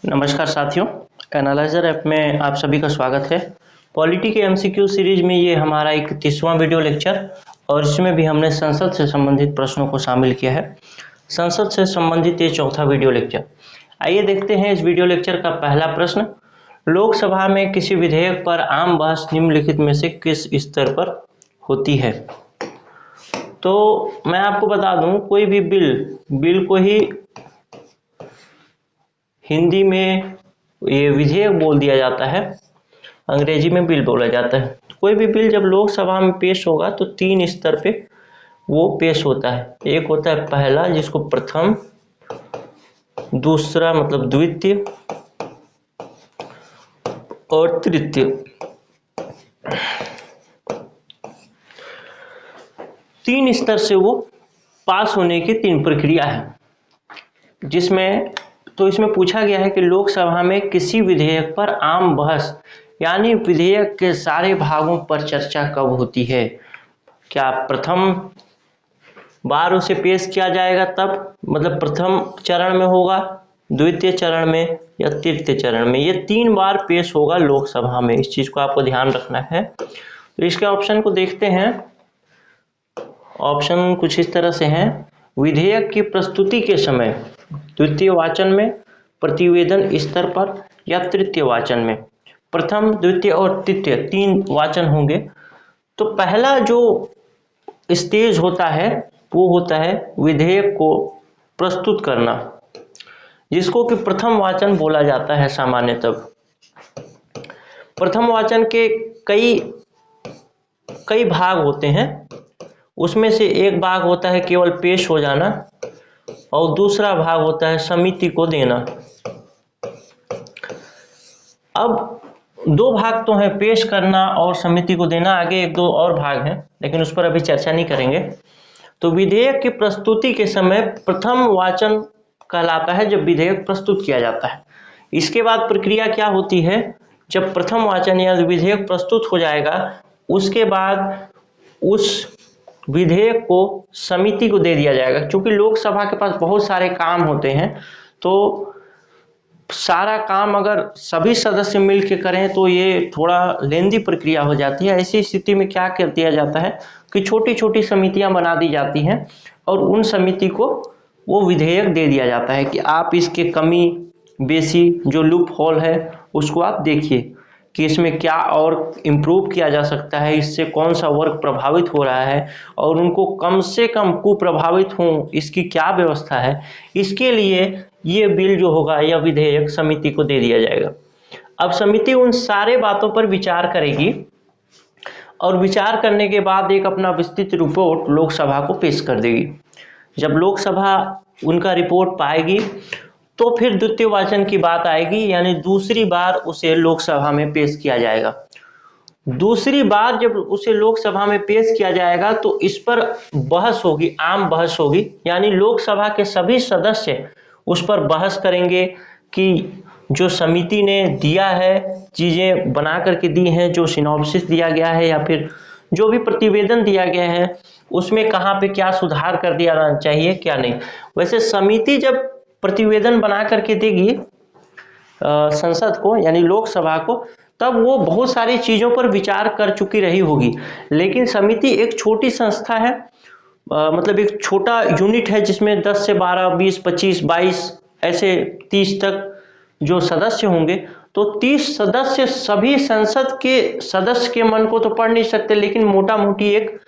नमस्कार साथियों, analyser app में आप सभी का स्वागत है। पॉलिटी के एमसीक्यू सीरीज में ये हमारा 31वां वीडियो लेक्चर और इसमें भी हमने संसद से संबंधित प्रश्नों को शामिल किया है। संसद से संबंधित ये चौथा वीडियो लेक्चर। आइए देखते हैं इस वीडियो लेक्चर का पहला प्रश्न। लोकसभा में किसी विधेयक पर आम बहस निम्नलिखित में से किस स्तर पर होती है? तो मैं आपको बता दूं, कोई भी बिल को ही हिंदी में ये विधेयक बोल दिया जाता है, अंग्रेजी में बिल बोला जाता है। कोई भी बिल जब लोकसभा में पेश होगा तो 3 स्तर पे वो पेश होता है। एक होता है पहला, जिसको प्रथम, दूसरा मतलब द्वितीय और तृतीय। 3 स्तर से वो पास होने की 3 प्रक्रिया है, इसमें पूछा गया है कि लोकसभा में किसी विधेयक पर आम बहस यानी विधेयक के सारे भागों पर चर्चा कब होती है? क्या प्रथम बार उसे पेश किया जाएगा तब, मतलब प्रथम चरण में होगा, द्वितीय चरण में या तृतीय चरण में? ये 3 बार पेश होगा लोकसभा में। इस चीज को आपको ध्यान रखना है। तो इसके ऑप्शन को देखते हैं। ऑप्शन कुछ इस तरह से हैं। विधेयक की प्रस्तुति के समय, द्वितीय वाचन में, प्रतिवेदन स्तर पर या तृतीय वाचन में। प्रथम, द्वितीय और तृतीय 3 वाचन होंगे। तो पहला जो स्टेज होता है वो होता है विधेयक को प्रस्तुत करना, जिसको कि प्रथम वाचन बोला जाता है सामान्यतः। प्रथम वाचन के कई भाग होते हैं। उसमें से एक भाग होता है केवल पेश हो जाना और दूसरा भाग होता है समिति को देना। अब 2 भाग तो हैं, पेश करना और समिति को देना। आगे 1-2 और भाग हैं, लेकिन उस पर अभी चर्चा नहीं करेंगे। तो विधेयक की प्रस्तुति के समय प्रथम वाचन कहलाता है जब विधेयक प्रस्तुत किया जाता है। इसके बाद प्रक्रिया क्या होती है? जब प्रथम वाचन या विधेयक प्रस्तुत हो जाएगा, उसके बाद उस विधेयक को समिति को दे दिया जाएगा। क्योंकि लोकसभा के पास बहुत सारे काम होते हैं, तो सारा काम अगर सभी सदस्य मिलकर करें तो ये थोड़ा लेंदी प्रक्रिया हो जाती है। ऐसी स्थिति में क्या कर दिया जाता है कि छोटी छोटी समितियां बना दी जाती हैं और उन समिति को वो विधेयक दे दिया जाता है कि आप इसके कमी बेसी, जो लूप होल है, उसको आप देखिए कि इसमें क्या और इम्प्रूव किया जा सकता है, इससे कौन सा वर्ग प्रभावित हो रहा है और उनको कम से कम कुप्रभावित हो, इसकी क्या व्यवस्था है। इसके लिए ये बिल जो होगा या विधेयक समिति को दे दिया जाएगा। अब समिति उन सारे बातों पर विचार करेगी और विचार करने के बाद एक अपना विस्तृत रिपोर्ट लोकसभा को पेश कर देगी। जब लोकसभा उनका रिपोर्ट पाएगी तो फिर द्वितीय वाचन की बात आएगी, यानी दूसरी बार उसे लोकसभा में पेश किया जाएगा। दूसरी बार जब उसे लोकसभा में पेश किया जाएगा तो इस पर बहस होगी, आम बहस होगी, यानी लोकसभा के सभी सदस्य उस पर बहस करेंगे कि जो समिति ने दिया है, चीजें बना करके दी हैं, जो सिनॉप्सिस दिया गया है या फिर जो भी प्रतिवेदन दिया गया है, उसमें कहाँ पे क्या सुधार कर दिया जाना चाहिए, क्या नहीं। वैसे समिति जब प्रतिवेदन बना करके देगी संसद को यानी लोकसभा को, तब वो बहुत सारी चीजों पर विचार कर चुकी रही होगी। लेकिन समिति एक छोटी संस्था है, मतलब एक छोटा यूनिट है जिसमें 10 से 12, 20, 25, 22 ऐसे 30 तक जो सदस्य होंगे। तो 30 सदस्य सभी संसद के सदस्य के मन को तो पढ़ नहीं सकते, लेकिन मोटा मोटी एक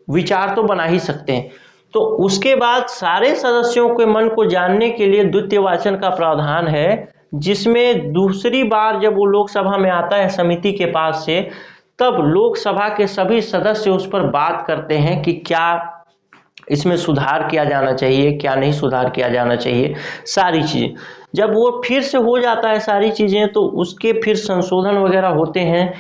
विचार तो बना ही सकते हैं। तो उसके बाद सारे सदस्यों के मन को जानने के लिए द्वितीय वाचन का प्रावधान है, जिसमें दूसरी बार जब वो लोकसभा में आता है समिति के पास से, तब लोकसभा के सभी सदस्य उस पर बात करते हैं कि क्या इसमें सुधार किया जाना चाहिए, क्या नहीं सुधार किया जाना चाहिए, सारी चीजें। जब वो फिर से हो जाता है सारी चीजें, तो उसके फिर संशोधन वगैरह होते हैं।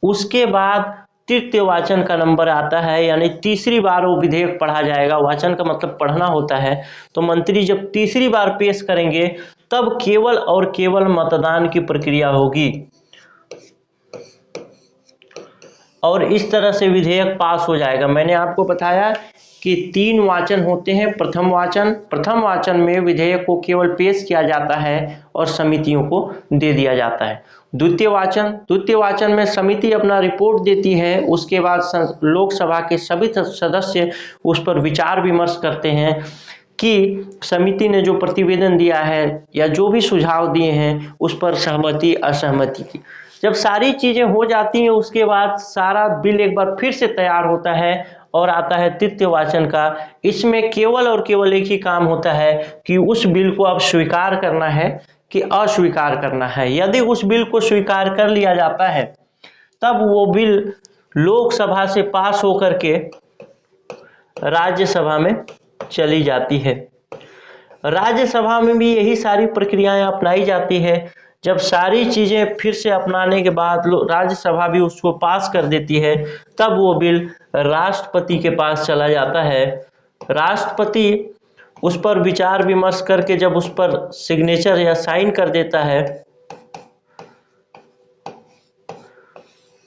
उसके बाद तृतीय वाचन का नंबर आता है, यानी तीसरी बार वो विधेयक पढ़ा जाएगा। वाचन का मतलब पढ़ना होता है। तो मंत्री जब तीसरी बार पेश करेंगे तब केवल और केवल मतदान की प्रक्रिया होगी और इस तरह से विधेयक पास हो जाएगा। मैंने आपको बताया कि 3 वाचन होते हैं। प्रथम वाचन में विधेयक को केवल पेश किया जाता है और समितियों को दे दिया जाता है। द्वितीय वाचन में समिति अपना रिपोर्ट देती है, उसके बाद लोकसभा के सभी सदस्य उस पर विचार विमर्श करते हैं कि समिति ने जो प्रतिवेदन दिया है या जो भी सुझाव दिए हैं उस पर सहमति असहमति की। जब सारी चीजें हो जाती हैं उसके बाद सारा बिल एक बार फिर से तैयार होता है और आता है तृतीय वाचन का। इसमें केवल और केवल एक ही काम होता है कि उस बिल को अब स्वीकार करना है कि अस्वीकार करना है। यदि उस बिल को स्वीकार कर लिया जाता है तब वो बिल लोकसभा से पास होकर के राज्यसभा में चली जाती है। राज्यसभा में भी यही सारी प्रक्रियाएं अपनाई जाती है। जब सारी चीजें फिर से अपनाने के बाद राज्यसभा भी उसको पास कर देती है तब वो बिल राष्ट्रपति के पास चला जाता है। राष्ट्रपति उस पर विचार विमर्श करके जब उस पर सिग्नेचर या साइन कर देता है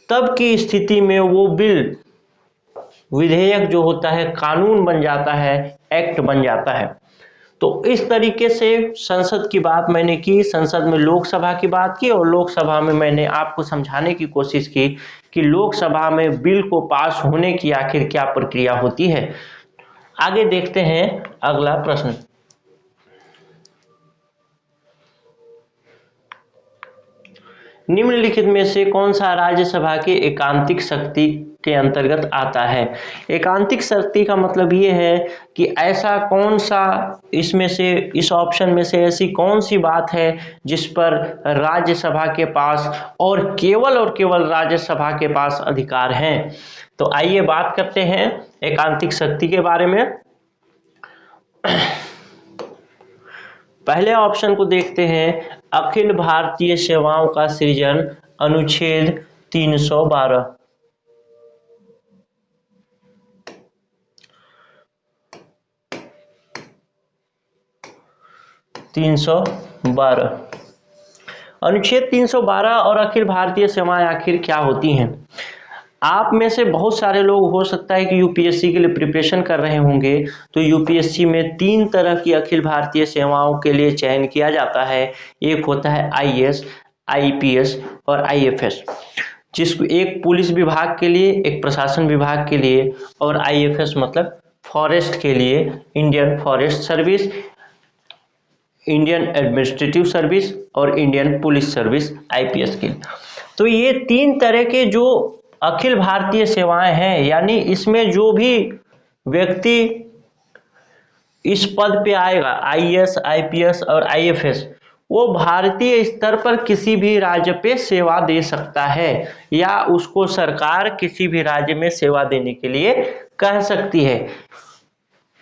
तब की स्थिति में वो बिल विधेयक जो होता है कानून बन जाता है, एक्ट बन जाता है। तो इस तरीके से संसद की बात मैंने की, संसद में लोकसभा की बात की और लोकसभा में मैंने आपको समझाने की कोशिश की कि लोकसभा में बिल को पास होने की आखिर क्या प्रक्रिया होती है। आगे देखते हैं अगला प्रश्न। निम्नलिखित में से कौन सा राज्यसभा के एकांतिक शक्ति के अंतर्गत आता है? एकांतिक शक्ति का मतलब ये है कि ऐसा कौन सा इसमें से, इस ऑप्शन में से ऐसी कौन सी बात है जिस पर राज्यसभा के पास और केवल राज्यसभा के पास अधिकार हैं। तो आइए बात करते हैं एकांतिक शक्ति के बारे में। पहले ऑप्शन को देखते हैं, अखिल भारतीय सेवाओं का सृजन, अनुच्छेद 312। अनुच्छेद 312 और अखिल भारतीय सेवाएं आखिर क्या होती हैं? आप में से बहुत सारे लोग हो सकता है कि यूपीएससी के लिए प्रिपरेशन कर रहे होंगे। तो यूपीएससी में 3 तरह की अखिल भारतीय सेवाओं के लिए चयन किया जाता है। एक होता है आईएएस, आईपीएस और आईएफएस, जिसको एक पुलिस विभाग के लिए, एक प्रशासन विभाग के लिए, और आईएफएस मतलब फॉरेस्ट के लिए, Indian forest service, Indian administrative service और इंडियन पुलिस सर्विस आईपीएस के लिए। तो ये 3 तरह के जो अखिल भारतीय सेवाएं हैं, यानी इसमें जो भी व्यक्ति इस पद पे आएगा, आईएएस, आईपीएस और आईएफएस, वो भारतीय स्तर पर किसी भी राज्य पे सेवा दे सकता है या उसको सरकार किसी भी राज्य में सेवा देने के लिए कह सकती है।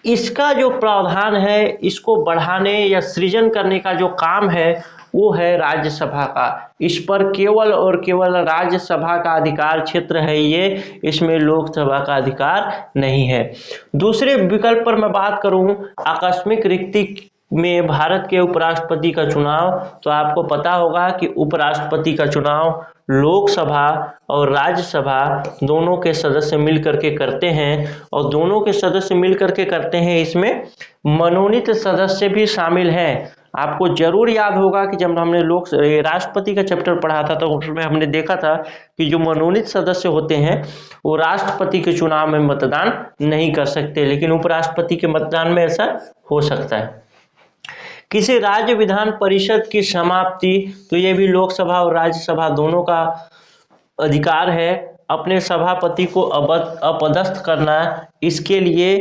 इसका जो प्रावधान है, इसको बढ़ाने या सृजन करने का जो काम है वो है राज्यसभा का। इस पर केवल और केवल राज्यसभा का अधिकार क्षेत्र है ये, इसमें लोकसभा का अधिकार नहीं है। दूसरे विकल्प पर मैं बात करूं, आकस्मिक रिक्ति में भारत के उपराष्ट्रपति का चुनाव, तो आपको पता होगा कि उपराष्ट्रपति का चुनाव लोकसभा और राज्यसभा दोनों के सदस्य मिलकर के करते हैं, और दोनों के सदस्य मिलकर के करते हैं, इसमें मनोनीत सदस्य भी शामिल हैं। आपको जरूर याद होगा कि जब हमने राष्ट्रपति का चैप्टर पढ़ा था तो उसमें हमने देखा था कि जो मनोनीत सदस्य होते हैं वो राष्ट्रपति के चुनाव में मतदान नहीं कर सकते, लेकिन उपराष्ट्रपति के मतदान में ऐसा हो सकता है। किसी राज्य विधान परिषद की समाप्ति, तो ये भी लोकसभा और राज्यसभा दोनों का अधिकार है अपने सभापति को अपदस्थ करना। इसके लिए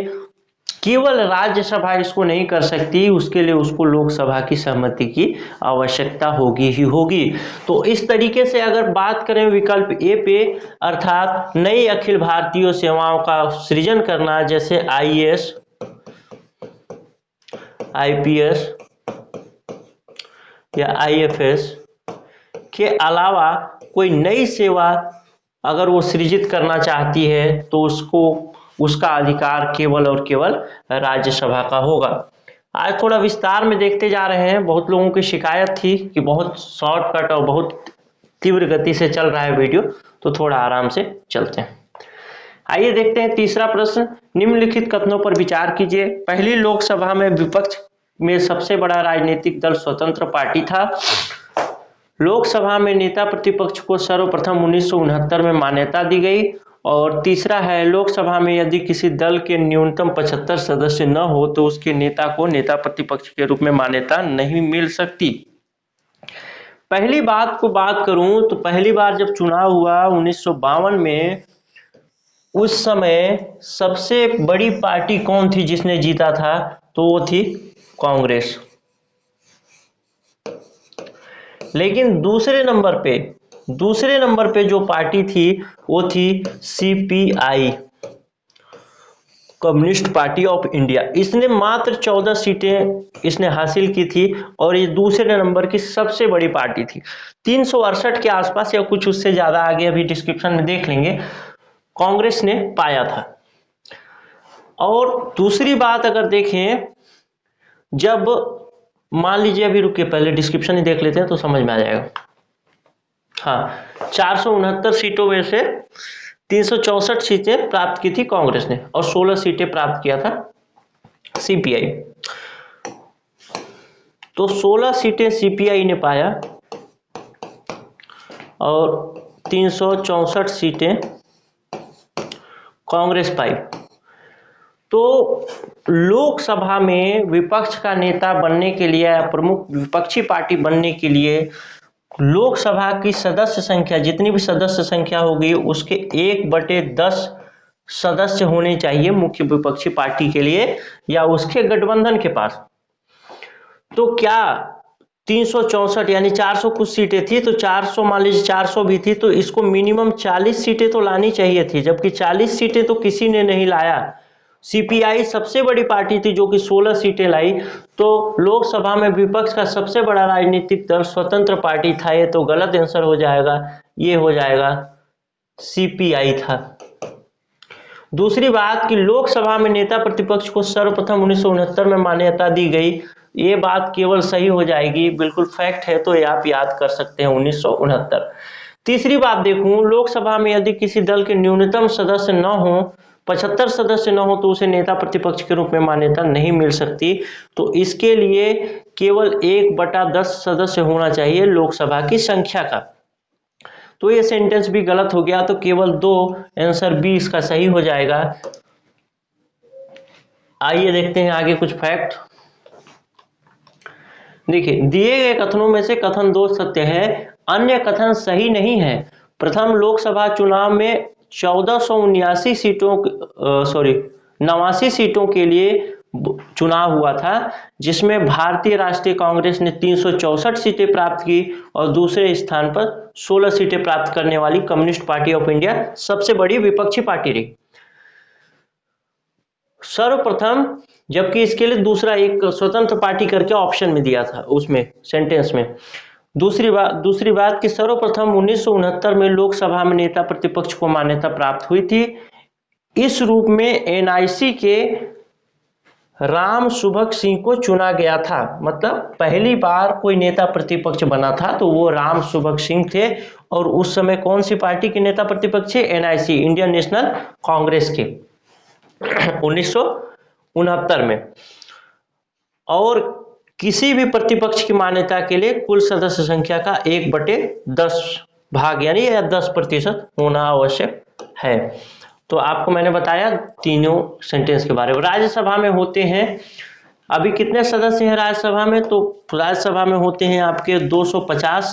केवल राज्यसभा इसको नहीं कर सकती, उसके लिए उसको लोकसभा की सहमति की आवश्यकता होगी ही होगी। तो इस तरीके से अगर बात करें विकल्प ए पे, अर्थात नई अखिल भारतीय सेवाओं का सृजन करना, जैसे आईएएस, आईपीएस या आईएफएस के अलावा कोई नई सेवा अगर वो सृजित करना चाहती है तो उसका अधिकार केवल और केवल राज्यसभा का होगा। आज थोड़ा विस्तार में देखते जा रहे हैं। बहुत लोगों की शिकायत थी कि बहुत शॉर्टकट और बहुत तीव्र गति से चल रहा है वीडियो, तो थोड़ा आराम से चलते हैं। आइए देखते हैं तीसरा प्रश्न। निम्नलिखित कथनों पर विचार कीजिए। पहली लोकसभा में विपक्ष में सबसे बड़ा राजनीतिक दल स्वतंत्र पार्टी था। लोकसभा में नेता प्रतिपक्ष को सर्वप्रथम 1969 में मान्यता दी गई। और तीसरा है, लोकसभा में यदि किसी दल के न्यूनतम 75 सदस्य न हो तो उसके नेता को नेता प्रतिपक्ष के रूप में मान्यता नहीं मिल सकती। पहली बात को बात करूं तो पहली बार जब चुनाव हुआ 1952 में, उस समय सबसे बड़ी पार्टी कौन थी जिसने जीता था? तो वो थी कांग्रेस। लेकिन दूसरे नंबर पे जो पार्टी थी वो थी CPI, communist party of India. इसने मात्र 14 सीटें इसने हासिल की थी और ये दूसरे नंबर की सबसे बड़ी पार्टी थी। 368 के आसपास या कुछ उससे ज्यादा, आगे अभी डिस्क्रिप्शन में देख लेंगे, कांग्रेस ने पाया था। और दूसरी बात अगर देखें, जब मान लीजिए, अभी रुकिए पहले डिस्क्रिप्शन ही देख लेते हैं तो समझ में आ जाएगा। हाँ, 469 सीटों में से 364 सीटें प्राप्त की थी कांग्रेस ने और 16 सीटें प्राप्त किया था सीपीआई। तो 16 सीटें सीपीआई ने पाया और 364 सीटें कांग्रेस पाई। तो लोकसभा में विपक्ष का नेता बनने के लिए या प्रमुख विपक्षी पार्टी बनने के लिए लोकसभा की सदस्य संख्या, जितनी भी सदस्य संख्या होगी उसके 1/10 सदस्य होने चाहिए मुख्य विपक्षी पार्टी के लिए या उसके गठबंधन के पास। तो क्या 364 यानी 400 कुछ सीटें थी, तो 400 मान लीजिए 400 भी थी, तो इसको मिनिमम 40 सीटें तो लानी चाहिए थी, जबकि 40 सीटें तो किसी ने नहीं लाया। सीपीआई सबसे बड़ी पार्टी थी जो कि 16 सीटें लाई। तो लोकसभा में विपक्ष का सबसे बड़ा राजनीतिक दल स्वतंत्र पार्टी था, ये तो गलत आंसर हो जाएगा, ये हो जाएगा सीपीआई था। दूसरी बात कि लोकसभा में नेता प्रतिपक्ष को सर्वप्रथम 1969 में मान्यता दी गई, ये बात केवल सही हो जाएगी, बिल्कुल फैक्ट है, तो ये आप याद कर सकते हैं 1969। तीसरी बात देखूं, लोकसभा में यदि किसी दल के न्यूनतम सदस्य न हो, 75 सदस्य न हो, तो उसे नेता प्रतिपक्ष के रूप में मान्यता नहीं मिल सकती। तो इसके लिए केवल 1/10 सदस्य होना चाहिए लोकसभा की संख्या का। तो ये सेंटेंस भी गलत हो गया, तो केवल 2, आंसर बी इसका सही हो जाएगा। आइए देखते हैं आगे कुछ फैक्ट। देखिए, दिए गए कथनों में से कथन 2 सत्य है, अन्य कथन सही नहीं है। प्रथम लोकसभा चुनाव में 89 सीटों के लिए चुनाव हुआ था, जिसमें भारतीय राष्ट्रीय कांग्रेस ने 364 सीटें प्राप्त की और दूसरे स्थान पर 16 सीटें प्राप्त करने वाली कम्युनिस्ट पार्टी ऑफ इंडिया सबसे बड़ी विपक्षी पार्टी रही सर्वप्रथम, जबकि इसके लिए दूसरा एक स्वतंत्र पार्टी करके ऑप्शन में दिया था उसमें सेंटेंस में। दूसरी बात कि सर्वप्रथम 1969 में लोकसभा में नेता प्रतिपक्ष को मान्यता प्राप्त हुई थी। इस रूप में एनआईसी के राम सुभग सिंह को चुना गया था। मतलब पहली बार कोई नेता प्रतिपक्ष बना था तो वो राम सुभग सिंह थे, और उस समय कौन सी पार्टी के नेता प्रतिपक्ष थे? एनआईसी, इंडियन नेशनल कांग्रेस के 1969 में। और किसी भी प्रतिपक्ष की मान्यता के लिए कुल सदस्य संख्या का 1/10 भाग यानी 10% होना आवश्यक है। तो आपको मैंने बताया तीनों सेंटेंस के बारे में। राज्यसभा में होते हैं, अभी कितने सदस्य हैं राज्यसभा में? तो राज्यसभा में होते हैं आपके 250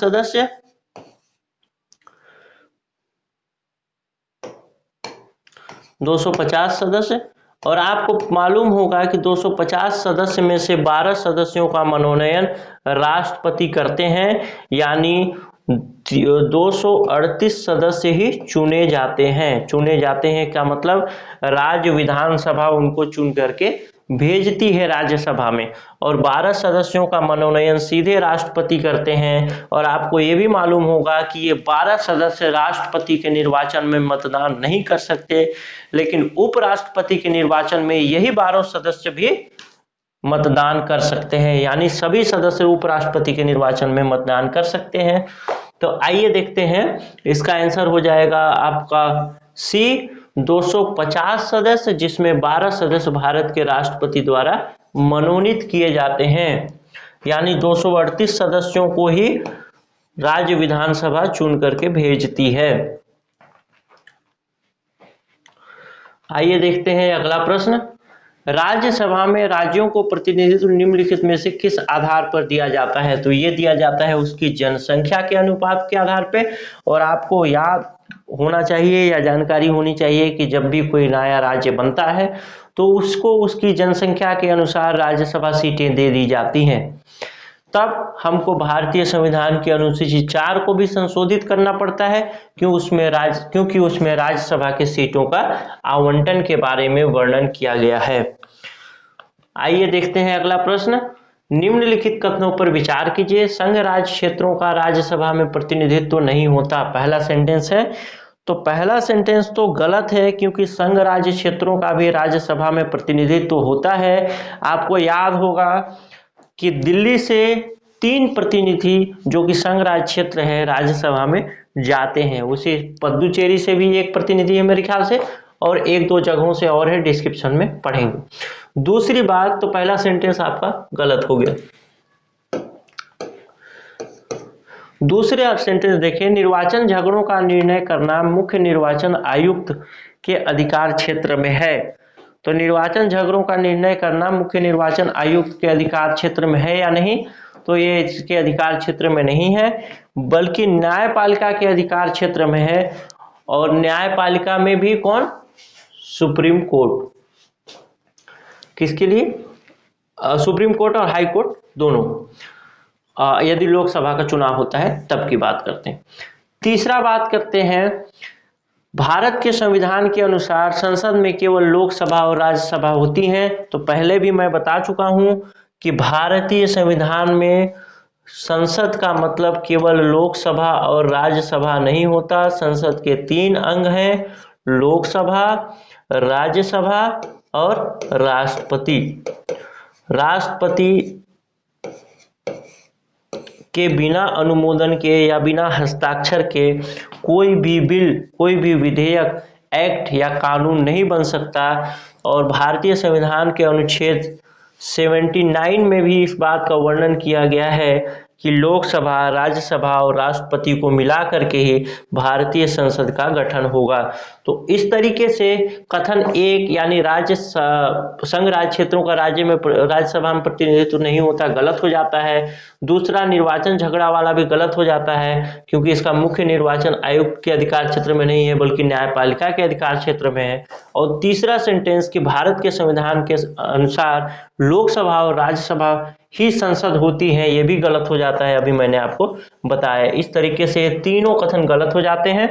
सदस्य। और आपको मालूम होगा कि 250 सदस्य में से 12 सदस्यों का मनोनयन राष्ट्रपति करते हैं, यानी 238 सदस्य ही चुने जाते हैं। क्या मतलब? राज्य विधानसभा उनको चुन करके भेजती है राज्यसभा में, और 12 सदस्यों का मनोनयन सीधे राष्ट्रपति करते हैं। और आपको ये भी मालूम होगा कि ये 12 सदस्य राष्ट्रपति के निर्वाचन में मतदान नहीं कर सकते, लेकिन उपराष्ट्रपति के निर्वाचन में यही 12 सदस्य भी मतदान कर सकते हैं, यानी सभी सदस्य उपराष्ट्रपति के निर्वाचन में मतदान कर सकते हैं। तो आइए देखते हैं, इसका आंसर हो जाएगा आपका सी, 250 सदस्य, जिसमें 12 सदस्य भारत के राष्ट्रपति द्वारा मनोनीत किए जाते हैं। यानी 238 सदस्यों को ही राज्य विधानसभा चुन करके भेजती है। आइए देखते हैं अगला प्रश्न। राज्यसभा में राज्यों को प्रतिनिधित्व निम्नलिखित में से किस आधार पर दिया जाता है? तो ये दिया जाता है उसकी जनसंख्या के अनुपात के आधार पे। और आपको याद होना चाहिए या जानकारी होनी चाहिए कि जब भी कोई नया राज्य बनता है तो उसको उसकी जनसंख्या के अनुसार राज्यसभा सीटें दे दी जाती हैं। तब हमको भारतीय संविधान की अनुसूची 4 को भी संशोधित करना पड़ता है, क्योंकि उसमें राज्यसभा के सीटों का आवंटन के बारे में वर्णन किया गया है। आइए देखते हैं अगला प्रश्न। निम्नलिखित कथनों पर विचार कीजिए। संघ राज्य क्षेत्रों का राज्यसभा में प्रतिनिधित्व तो नहीं होता, पहला सेंटेंस है। तो पहला सेंटेंस तो गलत है, क्योंकि संघ राज्य क्षेत्रों का भी राज्यसभा में प्रतिनिधित्व होता है। आपको याद होगा कि दिल्ली से 3 प्रतिनिधि जो कि संघ राज्य क्षेत्र है राज्यसभा में जाते हैं। उसी पुडुचेरी से भी एक प्रतिनिधि है मेरे ख्याल से, और 1-2 जगहों से और है, डिस्क्रिप्शन में पढ़ेंगे। दूसरी बात, तो पहला सेंटेंस आपका गलत हो गया। दूसरे सेंटेंस देखिए। निर्वाचन झगड़ों का निर्णय करना मुख्य निर्वाचन आयुक्त के अधिकार क्षेत्र में है। तो निर्वाचन झगड़ों का निर्णय करना मुख्य निर्वाचन आयुक्त के अधिकार क्षेत्र में है या नहीं? तो ये इसके अधिकार क्षेत्र में नहीं है, बल्कि न्यायपालिका के अधिकार क्षेत्र में है। और न्यायपालिका में भी कौन? Supreme court. किसके लिए? सुप्रीम कोर्ट और हाई कोर्ट दोनों। यदि लोकसभा का चुनाव होता है तब की बात करते हैं। तीसरा बात करते हैं, भारत के संविधान के अनुसार संसद में केवल लोकसभा और राज्यसभा होती हैं। तो पहले भी मैं बता चुका हूं कि भारतीय संविधान में संसद का मतलब केवल लोकसभा और राज्यसभा नहीं होता। संसद के 3 अंग हैं, लोकसभा, राज्यसभा और राष्ट्रपति। राष्ट्रपति के बिना अनुमोदन के या बिना हस्ताक्षर के कोई भी बिल, कोई भी विधेयक, एक्ट या कानून नहीं बन सकता। और भारतीय संविधान के अनुच्छेद 79 में भी इस बात का वर्णन किया गया है कि लोकसभा, राज्यसभा और राष्ट्रपति को मिला करके ही भारतीय संसद का गठन होगा। तो इस तरीके से कथन 1 यानी संघ राज्य क्षेत्रों का राज्यसभा में प्रतिनिधित्व नहीं होता, गलत हो जाता है। दूसरा, निर्वाचन झगड़ा वाला भी गलत हो जाता है, क्योंकि इसका मुख्य निर्वाचन आयुक्त के अधिकार क्षेत्र में नहीं है, बल्कि न्यायपालिका के अधिकार क्षेत्र में है। और तीसरा सेंटेंस कि भारत के संविधान के अनुसार लोकसभा और राज्यसभा ही संसद होती है, ये भी गलत हो जाता है। अभी मैंने आपको बताया। इस तरीके से तीनों कथन गलत हो जाते हैं।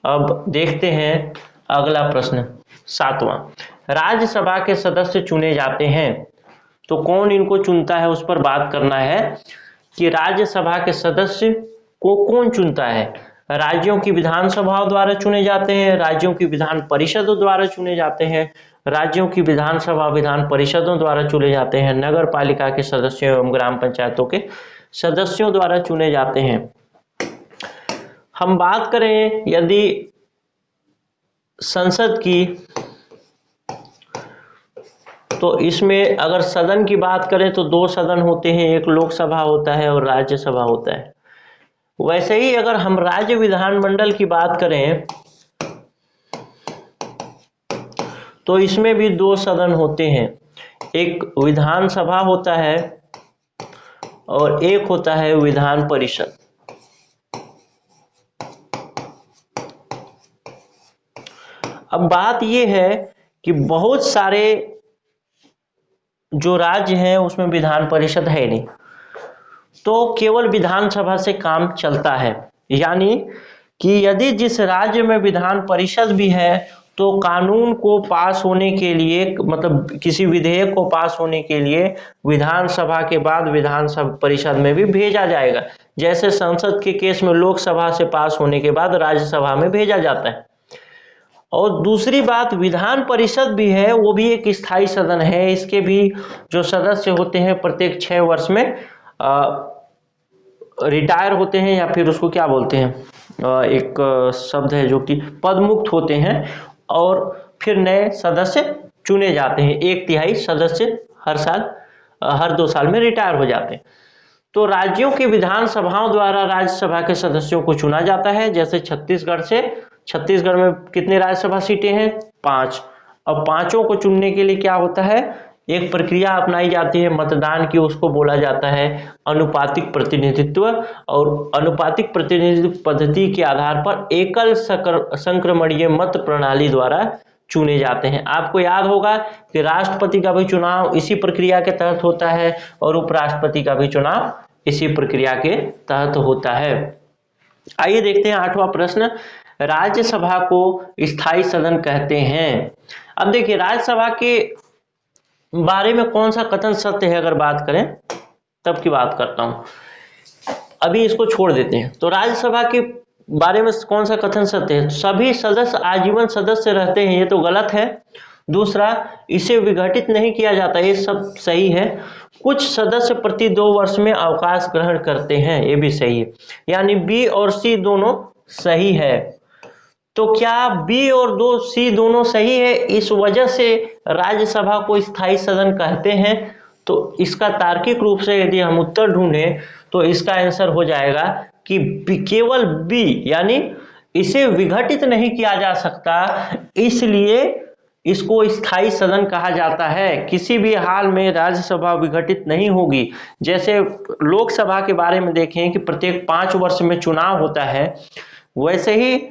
अब देखते हैं अगला प्रश्न, 7वां। राज्यसभा के सदस्य चुने जाते हैं, तो कौन इनको चुनता है उस पर बात करना है कि राज्यसभा के सदस्य को कौन चुनता है। राज्यों की विधानसभाओं द्वारा चुने जाते हैं, राज्यों की विधान परिषदों द्वारा चुने जाते हैं, राज्यों की विधानसभा विधान परिषदों द्वारा चुने जाते हैं, नगर पालिका के सदस्यों एवं ग्राम पंचायतों के सदस्यों द्वारा चुने जाते हैं। हम बात करें यदि संसद की, तो इसमें अगर सदन की बात करें तो 2 सदन होते हैं, एक लोकसभा होता है और राज्यसभा होता है। वैसे ही अगर हम राज्य विधानमंडल की बात करें तो इसमें भी 2 सदन होते हैं, एक विधानसभा होता है और एक होता है विधान परिषद। अब बात यह है कि बहुत सारे जो राज्य हैं उसमें विधान परिषद है नहीं, तो केवल विधानसभा से काम चलता है। यानी कि यदि जिस राज्य में विधान परिषद भी है तो कानून को पास होने के लिए, मतलब किसी विधेयक को पास होने के लिए विधानसभा के बाद विधानसभा परिषद में भी भेजा जाएगा। जैसे संसद के केस में लोकसभा से पास होने के बाद राज्यसभा में भेजा जाता है। और दूसरी बात, विधान परिषद भी है, वो भी एक स्थायी सदन है। इसके भी जो सदस्य होते हैं प्रत्येक 6 वर्ष में रिटायर होते हैं, या फिर उसको क्या बोलते हैं, एक शब्द है जो कि पदमुक्त होते हैं, और फिर नए सदस्य चुने जाते हैं। 1/3 सदस्य हर साल हर 2 साल में रिटायर हो जाते हैं। तो राज्यों की विधानसभाओं द्वारा राज्यसभा के सदस्यों को चुना जाता है। जैसे छत्तीसगढ़ में कितनी राज्यसभा सीटें हैं? 5। अब पांचों को चुनने के लिए क्या होता है? एक प्रक्रिया अपनाई जाती है मतदान की, उसको बोला जाता है अनुपातिक प्रतिनिधित्व। और अनुपातिक प्रतिनिधित्व पद्धति के आधार पर एकल संक्रमणीय मत प्रणाली द्वारा चुने जाते हैं। आपको याद होगा कि राष्ट्रपति का भी चुनाव इसी प्रक्रिया के तहत होता है और उपराष्ट्रपति का भी चुनाव इसी प्रक्रिया के तहत होता है। आइए देखते हैं 8वां प्रश्न, राज्यसभा को स्थायी सदन कहते हैं। अब देखिए राज्यसभा के बारे में कौन सा कथन सत्य है, अगर बात करें तब की बात करता हूं, अभी इसको छोड़ देते हैं। तो राज्यसभा के बारे में कौन सा कथन सत्य है? सभी सदस्य आजीवन सदस्य रहते हैं, ये तो गलत है। दूसरा, इसे विघटित नहीं किया जाता, ये सब सही है। कुछ सदस्य प्रति 2 वर्ष में अवकाश ग्रहण करते हैं, ये भी सही है। यानी बी और सी दोनों सही है। तो क्या बी और सी दोनों सही है, इस वजह से राज्यसभा को स्थायी सदन कहते हैं? तो इसका तार्किक रूप से यदि हम उत्तर ढूंढें तो इसका आंसर हो जाएगा कि केवल बी, यानी इसे विघटित नहीं किया जा सकता, इसलिए इसको स्थायी सदन कहा जाता है। किसी भी हाल में राज्यसभा विघटित नहीं होगी। जैसे लोकसभा के बारे में देखें कि प्रत्येक 5 वर्ष में चुनाव होता है, वैसे ही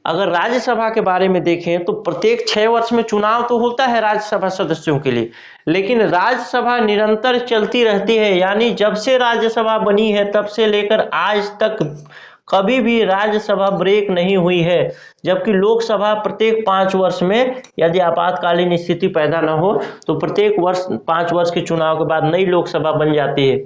अगर राज्यसभा के बारे में देखें तो प्रत्येक 6 वर्ष में चुनाव तो होता है राज्यसभा सदस्यों के लिए, लेकिन राज्यसभा निरंतर चलती रहती है। यानी जब से राज्यसभा बनी है तब से लेकर आज तक कभी भी राज्यसभा ब्रेक नहीं हुई है। जबकि लोकसभा प्रत्येक 5 वर्ष में, यदि आपातकालीन स्थिति पैदा न हो तो प्रत्येक वर्ष 5 वर्ष के चुनाव के बाद नई लोकसभा बन जाती है।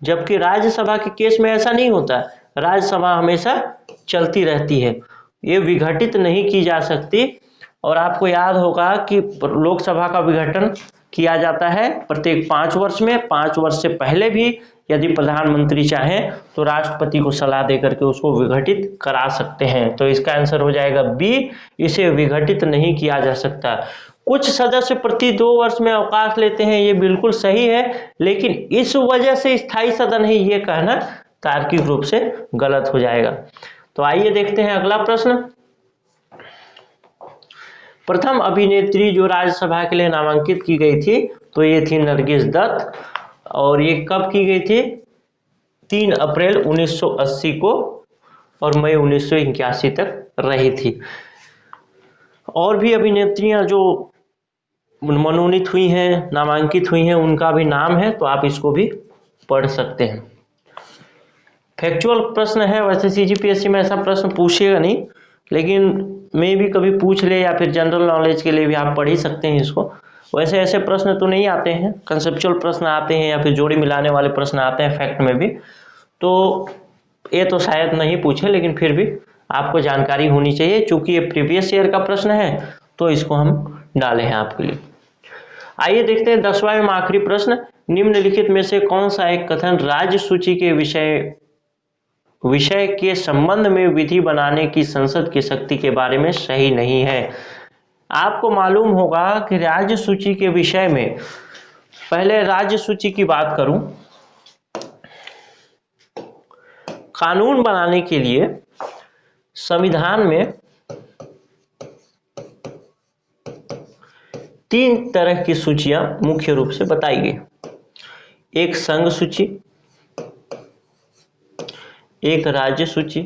जबकि राज्यसभा के केस में ऐसा नहीं होता, राज्यसभा हमेशा चलती रहती है, ये विघटित नहीं की जा सकती। और आपको याद होगा कि लोकसभा का विघटन किया जाता है प्रत्येक 5 वर्ष में। 5 वर्ष से पहले भी यदि प्रधानमंत्री चाहें तो राष्ट्रपति को सलाह देकर के उसको विघटित करा सकते हैं। तो इसका आंसर हो जाएगा बी, इसे विघटित नहीं किया जा सकता। कुछ सदस्य प्रति 2 वर्ष में अवकाश लेते हैं, ये बिल्कुल सही है, लेकिन इस वजह से स्थायी सदन है, ये कहना तार्किक रूप से गलत हो जाएगा। तो आइए देखते हैं अगला प्रश्न। प्रथम अभिनेत्री जो राज्यसभा के लिए नामांकित की गई थी तो ये थी नरगिस दत्त, और ये कब की गई थी? 3 अप्रैल 1980 को और मई 1981 तक रही थी। और भी अभिनेत्रियां जो मनोनीत हुई हैं, नामांकित हुई हैं, उनका भी नाम है, तो आप इसको भी पढ़ सकते हैं। फैक्चुअल प्रश्न है, वैसे सीजीपीएससी में ऐसा प्रश्न पूछेगा नहीं, लेकिन मे भी कभी पूछ ले, या फिर जनरल नॉलेज के लिए भी आप पढ़ ही सकते हैं इसको। वैसे ऐसे प्रश्न तो नहीं आते हैं, कंसेप्चुअल प्रश्न आते हैं या फिर जोड़ी मिलाने वाले प्रश्न आते हैं फैक्ट में भी, तो ये तो शायद नहीं पूछे, लेकिन फिर भी आपको जानकारी होनी चाहिए। चूंकि ये प्रीवियस ईयर का प्रश्न है तो इसको हम डाले हैं आपके लिए। आइए देखते हैं 10वां एवं आखिरी प्रश्न, निम्नलिखित में से कौन सा एक कथन राज्य सूची के विषय के संबंध में विधि बनाने की संसद की शक्ति के बारे में सही नहीं है? आपको मालूम होगा कि राज्य सूची के विषय में, पहले राज्य सूची की बात करूं, कानून बनाने के लिए संविधान में 3 तरह की सूचियां मुख्य रूप से बताई गई। एक संघ सूची, एक राज्य सूची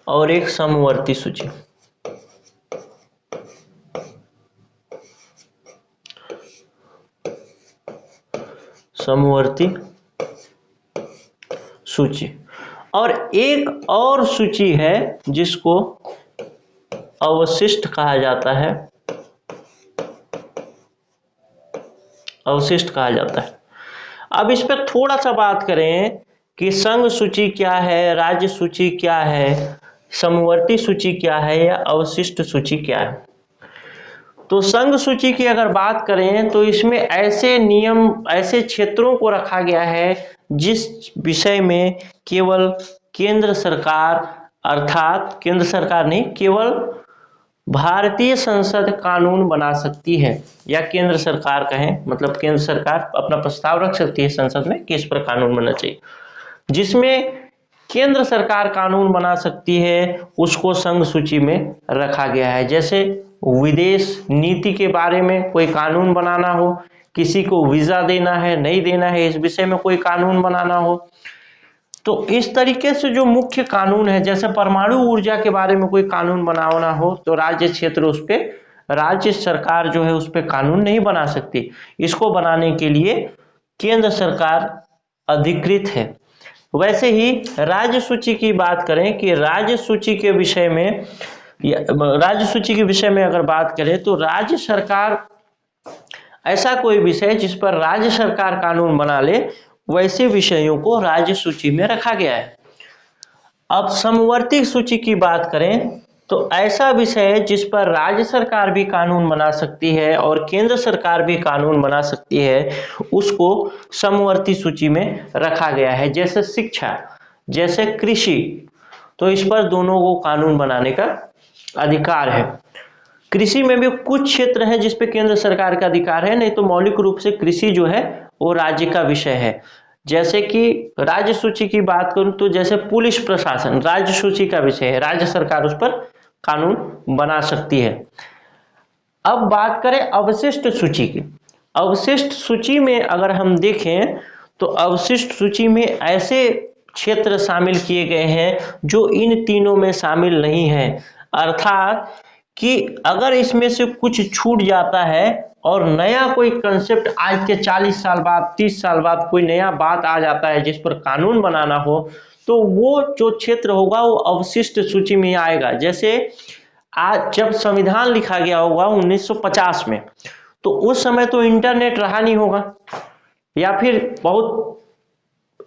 और एक समवर्ती सूची। समवर्ती सूची, और एक और सूची है जिसको अवशिष्ट कहा जाता है। अवशिष्ट कहा जाता है। अब इस पर थोड़ा सा बात करें कि संघ सूची क्या है, राज्य सूची क्या है, समवर्ती सूची क्या है या अवशिष्ट सूची क्या है। तो संघ सूची की अगर बात करें तो इसमें ऐसे नियम, ऐसे क्षेत्रों को रखा गया है जिस विषय में केवल केंद्र सरकार अर्थात केंद्र सरकार नहीं, केवल भारतीय संसद कानून बना सकती है, या केंद्र सरकार कहें, मतलब केंद्र सरकार अपना प्रस्ताव रख सकती है संसद में कि इस पर कानून बनना चाहिए। जिसमें केंद्र सरकार कानून बना सकती है उसको संघ सूची में रखा गया है। जैसे विदेश नीति के बारे में कोई कानून बनाना हो, किसी को वीजा देना है नहीं देना है इस विषय में कोई कानून बनाना हो, तो इस तरीके से जो मुख्य कानून है, जैसे परमाणु ऊर्जा के बारे में कोई कानून बनाना हो तो राज्य क्षेत्र उस पे, राज्य सरकार जो है उस पे कानून नहीं बना सकती। इसको बनाने के लिए केंद्र सरकार अधिकृत है। वैसे ही राज्य सूची की बात करें कि राज्य सूची के विषय में, राज्य सूची के विषय में अगर बात करें तो राज्य सरकार, ऐसा कोई विषय जिस पर राज्य सरकार कानून बना ले, वैसे विषयों को राज्य सूची में रखा गया है। अब समवर्ती सूची की बात करें तो ऐसा विषय है जिस पर राज्य सरकार भी कानून बना सकती है और केंद्र सरकार भी कानून बना सकती है, उसको समवर्ती सूची में रखा गया है। जैसे शिक्षा, जैसे कृषि, तो इस पर दोनों को कानून बनाने का अधिकार है। कृषि में भी कुछ क्षेत्र हैं जिस पे केंद्र सरकार का अधिकार है, नहीं तो मौलिक रूप से कृषि जो है वो राज्य का विषय है। जैसे कि राज्य सूची की बात करूं तो जैसे पुलिस प्रशासन राज्य सूची का विषय है, राज्य सरकार उस पर कानून बना सकती है। अब बात करें अवशिष्ट सूची की। अवशिष्ट सूची में अगर हम देखें तो अवशिष्ट सूची में ऐसे क्षेत्र शामिल किए गए हैं जो इन तीनों में शामिल नहीं है। अर्थात कि अगर इसमें से कुछ छूट जाता है और नया कोई कंसेप्ट आज के 40 साल बाद 30 साल बाद कोई नया बात आ जाता है जिस पर कानून बनाना हो, तो वो जो क्षेत्र होगा वो अवशिष्ट सूची में आएगा। जैसे आज जब संविधान लिखा गया होगा 1950 में, तो उस समय तो इंटरनेट रहा नहीं होगा, या फिर बहुत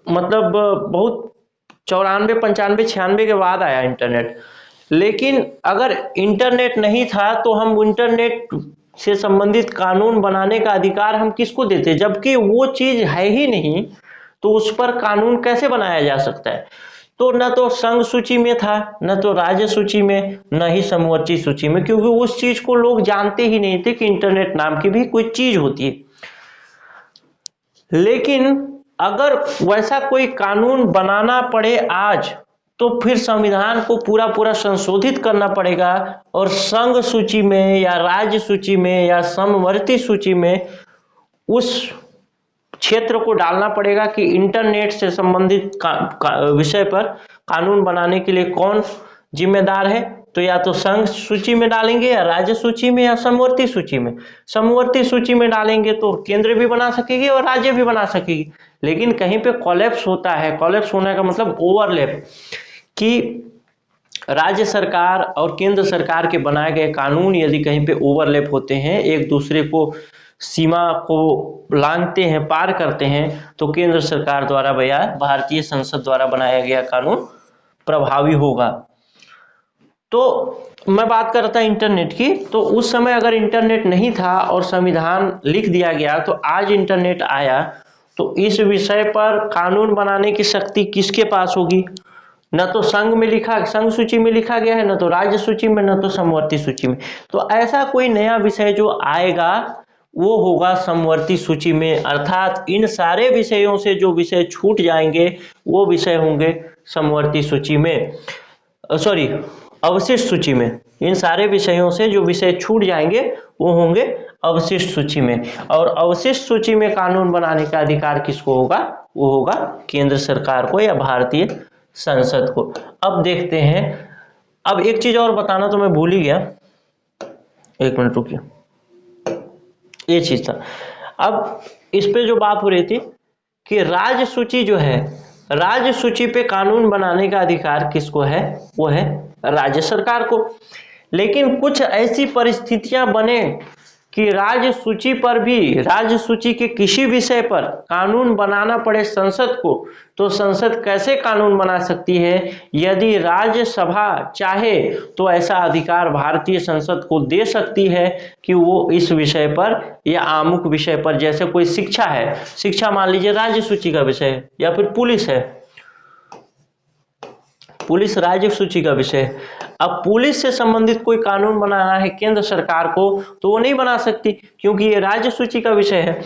मतलब बहुत 94, 95, 96 के बाद आया इंटरनेट। लेकिन अगर इंटरनेट नहीं था तो हम इंटरनेट से संबंधित कानून बनाने का अधिकार हम किसको देते, जबकि वो चीज है ही नहीं, तो उस पर कानून कैसे बनाया जा सकता है। तो न तो संघ सूची में था, न तो राज्य सूची में, न ही समवर्ती सूची में, क्योंकि उस चीज को लोग जानते ही नहीं थे कि इंटरनेट नाम की भी कोई चीज होती है। लेकिन अगर वैसा कोई कानून बनाना पड़े आज, तो फिर संविधान को पूरा संशोधित करना पड़ेगा और संघ सूची में या राज्य सूची में या समवर्ती सूची में उस क्षेत्र को डालना पड़ेगा कि इंटरनेट से संबंधित विषय पर कानून बनाने के लिए कौन जिम्मेदार है। तो या तो संघ सूची में डालेंगे या राज्य सूची में या समवर्ती सूची में। समवर्ती सूची में डालेंगे तो केंद्र भी बना सकेगी और राज्य भी बना सकेगी। लेकिन कहीं पे कोलैप्स होता है, कोलैप्स होने का मतलब ओवरलैप, कि राज्य सरकार और केंद्र सरकार के बनाए गए कानून यदि कहीं पे ओवरलैप होते हैं, एक दूसरे को सीमा को लांघते हैं, पार करते हैं, तो केंद्र सरकार द्वारा या भारतीय संसद द्वारा बनाया गया कानून प्रभावी होगा। तो मैं बात कर रहा था इंटरनेट की, तो उस समय अगर इंटरनेट नहीं था और संविधान लिख दिया गया, तो आज इंटरनेट आया, तो इस विषय पर कानून बनाने की शक्ति किसके पास होगी? न तो संघ में लिखा, संघ सूची में लिखा गया है, न तो राज्य सूची में, न तो समवर्ती सूची में। तो ऐसा कोई नया विषय जो आएगा वो होगा समवर्ती सूची में। अर्थात इन सारे विषयों से जो विषय छूट जाएंगे वो विषय होंगे समवर्ती सूची में, सॉरी अवशिष्ट सूची में। इन सारे विषयों से जो विषय छूट जाएंगे वो होंगे अवशिष्ट सूची में। और अवशिष्ट सूची में कानून बनाने का अधिकार किसको होगा? वो होगा केंद्र सरकार को या भारतीय संसद को। अब देखते हैं, अब एक चीज और बताना तो मैं भूल ही गया, एक मिनट रुकिए, ये चीज था। अब इस पे जो बात हो रही थी कि राज्य सूची जो है, राज्य सूची पे कानून बनाने का अधिकार किसको है? वो है राज्य सरकार को। लेकिन कुछ ऐसी परिस्थितियां बने कि राज्य सूची पर भी, राज्य सूची के किसी विषय पर कानून बनाना पड़े संसद को, तो संसद कैसे कानून बना सकती है? यदि राज्यसभा चाहे तो ऐसा अधिकार भारतीय संसद को दे सकती है कि वो इस विषय पर या आमुख विषय पर, जैसे कोई शिक्षा है, शिक्षा मान लीजिए राज्य सूची का विषय है, या फिर पुलिस है, पुलिस राज्य सूची का विषय है। अब पुलिस से संबंधित कोई कानून बनाना है केंद्र सरकार को तो वो नहीं बना सकती, क्योंकि ये राज्य सूची का विषय है।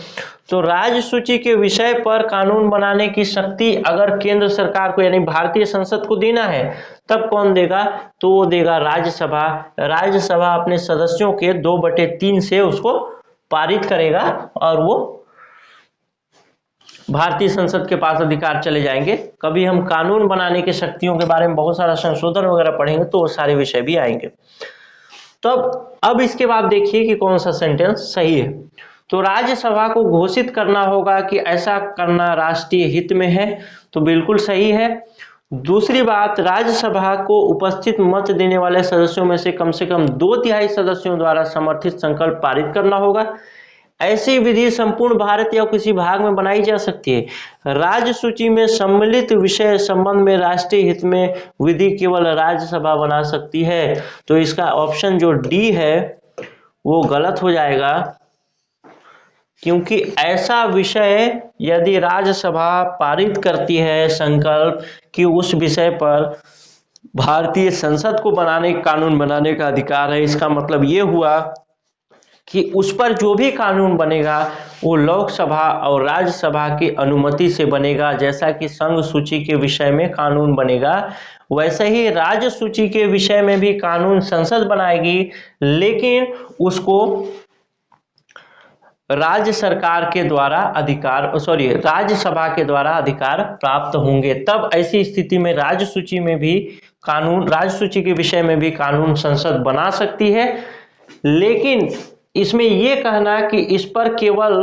तो राज्य सूची के विषय पर कानून बनाने की शक्ति अगर केंद्र सरकार को यानी भारतीय संसद को देना है तब कौन देगा, तो वो देगा राज्यसभा। राज्यसभा अपने सदस्यों के 2/3 से उसको पारित करेगा और वो भारतीय संसद के पास अधिकार चले जाएंगे। कभी हम कानून बनाने की शक्तियों के बारे में बहुत सारा संशोधन वगैरह पढ़ेंगे तो वो सारे विषय भी आएंगे। तो अब इसके बाद देखिए कि कौन सा सेंटेंस सही है। तो राज्यसभा को घोषित करना होगा कि ऐसा करना राष्ट्रीय हित में है, तो बिल्कुल सही है। दूसरी बात, राज्यसभा को उपस्थित मत देने वाले सदस्यों में से कम 2/3 सदस्यों द्वारा समर्थित संकल्प पारित करना होगा। ऐसी विधि संपूर्ण भारत या किसी भाग में बनाई जा सकती है। राज्य सूची में सम्मिलित विषय संबंध में राष्ट्रीय हित में विधि केवल राज्यसभा बना सकती है। तो इसका ऑप्शन जो डी है वो गलत हो जाएगा, क्योंकि ऐसा विषय यदि राज्यसभा पारित करती है संकल्प कि उस विषय पर भारतीय संसद को कानून बनाने का अधिकार है, इसका मतलब ये हुआ कि उस पर जो भी कानून बनेगा वो लोकसभा और राज्यसभा की अनुमति से बनेगा। जैसा कि संघ सूची के विषय में कानून बनेगा, वैसे ही राज्य सूची के विषय में भी कानून संसद बनाएगी, लेकिन उसको राज्यसभा के द्वारा अधिकार प्राप्त होंगे। तब ऐसी स्थिति में राज्य सूची के विषय में भी कानून संसद बना सकती है। लेकिन इसमें यह कहना कि इस पर केवल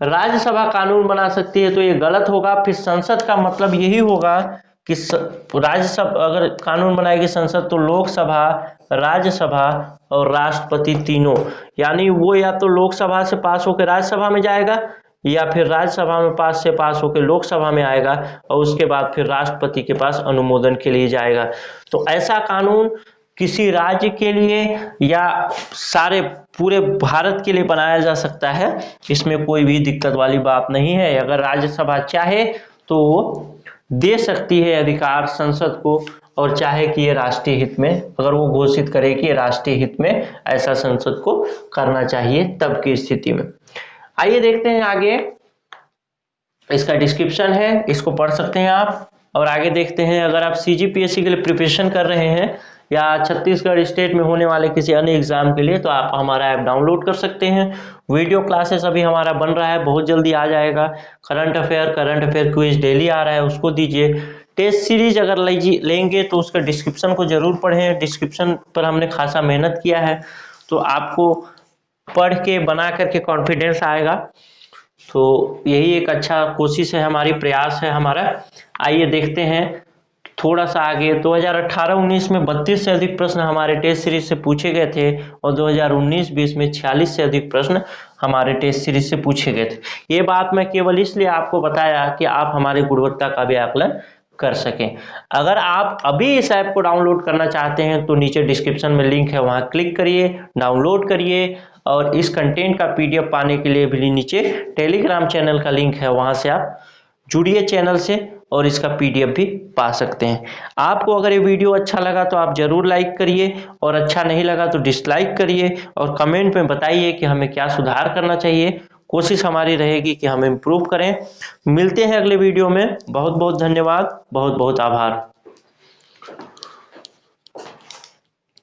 राज्यसभा कानून बना सकती है तो ये गलत होगा। फिर संसद का मतलब यही होगा कि राज्यसभा अगर कानून बनाएगी संसद तो लोकसभा, राज्यसभा और राष्ट्रपति तीनों, यानी वो या तो लोकसभा से पास होकर राज्यसभा में जाएगा या फिर राज्यसभा में पास होकर लोकसभा में आएगा और उसके बाद फिर राष्ट्रपति के पास अनुमोदन के लिए जाएगा। तो ऐसा कानून किसी राज्य के लिए या सारे पूरे भारत के लिए बनाया जा सकता है, इसमें कोई भी दिक्कत वाली बात नहीं है। अगर राज्यसभा चाहे तो दे सकती है अधिकार संसद को, और चाहे कि ये राष्ट्रीय हित में, अगर वो घोषित करे कि राष्ट्रीय हित में ऐसा संसद को करना चाहिए तब की स्थिति में। आइए देखते हैं आगे, इसका डिस्क्रिप्शन है, इसको पढ़ सकते हैं आप। और आगे देखते हैं, अगर आप CGPSC के लिए प्रिपरेशन कर रहे हैं या छत्तीसगढ़ स्टेट में होने वाले किसी अन्य एग्जाम के लिए तो आप हमारा ऐप डाउनलोड कर सकते हैं। वीडियो क्लासेस अभी हमारा बन रहा है, बहुत जल्दी आ जाएगा। करंट अफेयर क्विज डेली आ रहा है, उसको दीजिए। टेस्ट सीरीज अगर लेंगे तो उसका डिस्क्रिप्शन को जरूर पढ़ें, डिस्क्रिप्शन पर हमने खासा मेहनत किया है, तो आपको पढ़ के बना करके कॉन्फिडेंस आएगा। तो यही एक अच्छा कोशिश है हमारी, प्रयास है हमारा। आइए देखते हैं थोड़ा सा आगे। 2018-19 में 32 से अधिक प्रश्न हमारे टेस्ट सीरीज से पूछे गए थे और 2019-20 में 46 से अधिक प्रश्न हमारे टेस्ट सीरीज से पूछे गए थे। ये बात मैं केवल इसलिए आपको बताया कि आप हमारी गुणवत्ता का भी आकलन कर सकें। अगर आप अभी इस ऐप को डाउनलोड करना चाहते हैं तो नीचे डिस्क्रिप्शन में लिंक है, वहां क्लिक करिए, डाउनलोड करिए। और इस कंटेंट का PDF पाने के लिए भी नीचे टेलीग्राम चैनल का लिंक है, वहां से आप जुड़िए चैनल से और इसका PDF भी पा सकते हैं। आपको अगर ये वीडियो अच्छा लगा तो आप जरूर लाइक करिए, और अच्छा नहीं लगा तो डिसलाइक करिए, और कमेंट में बताइए कि हमें क्या सुधार करना चाहिए। कोशिश हमारी रहेगी कि हम इम्प्रूव करें। मिलते हैं अगले वीडियो में। बहुत बहुत धन्यवाद, बहुत बहुत आभार।